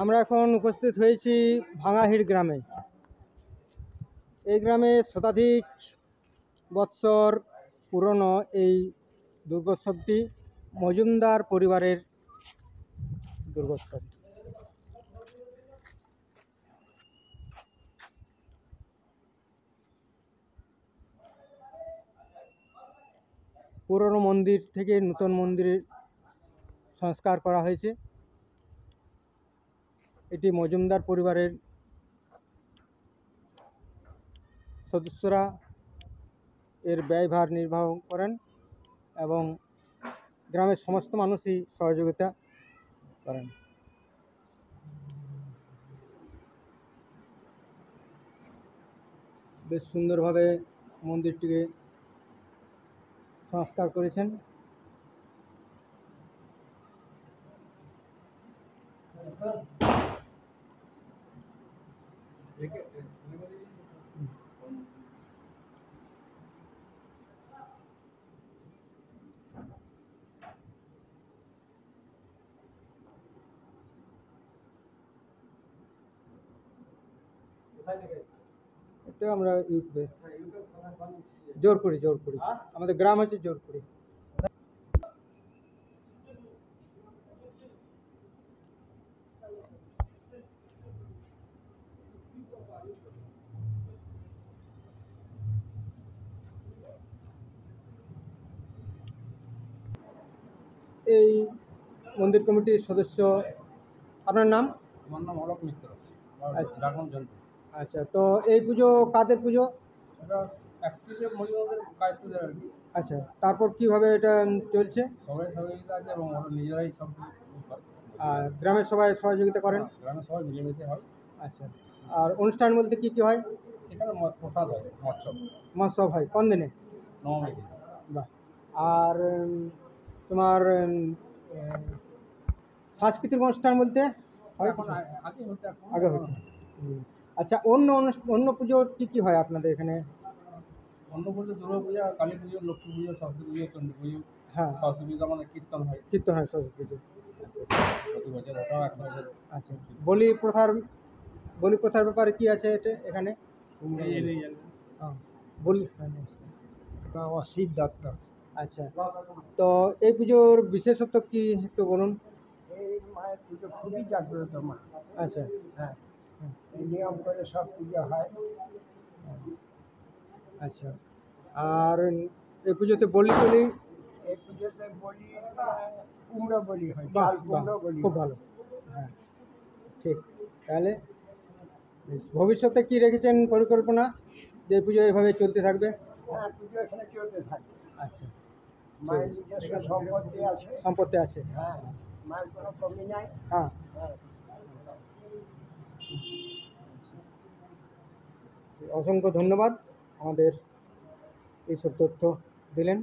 আমরা এখন উপস্থিত হয়েছি ভাঙাহিড় গ্রামে। এই গ্রামে শতাধিক বৎসর পুরনো এই দুর্গোৎসবটি মজুমদার পরিবারের দুর্গোৎসব। পুরনো মন্দির থেকে নতুন মন্দিরে সংস্কার করা হয়েছে। এটি মজুমদার পরিবারের সদস্যরা এর ব্যয়ভার নির্বাহ করেন এবং গ্রামের সমস্ত মানুষই সহযোগিতা করেন। বেশ সুন্দরভাবে মন্দিরটিকে সংস্কার করেছেন। এটা আমরা ইউটিউবে জোর করি আমাদের গ্রাম হচ্ছে জোর করি। এই মন্দির কমিটির সদস্য, আপনার নাম? আমার নাম অলোক মিত্র। আচ্ছা, তো এই পুজো কাদের পুজো? এটা অ্যাকচুয়ালি মহিলাদের কাজদের আর কি। আচ্ছা, তারপর কিভাবে এটা চলছে? সবাই সহযোগিতা আছে এবং ওরা নিজেরাই সব আর গ্রামের সবাই সহযোগিতা করেন? গ্রামের সবাই মিলেমিশে হয়। আচ্ছা, আর অনুষ্ঠান বলতে কি কি হয়? এখানে প্রসাদ হয়, মৎসব হয় কোন দিনে? নবমী। বাহ। আর তোমার সাংস্কৃতিক অনুষ্ঠান বলতে হয় আগে হতো। আচ্ছা, অন্য পুজোর কি হয় আপনাদের এখানে? অন্য পুজো দুর্গা পূজা, কালী পুজো, লক্ষ্মী পুজো, সরস্বতী পুজো, চণ্ডী পুজো। হ্যাঁ, সরস্বতী পুজো আমাদের কীর্তন হয়। সরস্বতী পুজো প্রতি বছর ওটাও 100 বছর। আচ্ছা, বলি প্রথার ব্যাপারে কি আছে এখানে? অসিত দত্ত। আচ্ছা, তো এই পুজোর বিশেষত্ব কি একটু বলুন। এই মায়ের পুজো খুবই জাগ্রত মা। আচ্ছা, হ্যাঁ, এই নিয়ম করে সব পুজো হয়। আচ্ছা, আর এই পুজোতে বলি এই পুজোতে বলি কুমড়ো বলি হয়। খুব ভালো। হ্যাঁ, ঠিক। তাহলে ভবিষ্যতে কি রেখেছেন পরিকল্পনা যে পুজো এভাবে চলতে থাকবে? হ্যাঁ, পুজো এখানে চলতে থাকবে। আচ্ছা, মায়ের নিজস্ব সম্পত্তি আছে। হ্যাঁ, মায়ের কোনো কমি নাই। হ্যাঁ, অসংখ্য ধন্যবাদ আমাদের এইসব তথ্য দিলেন।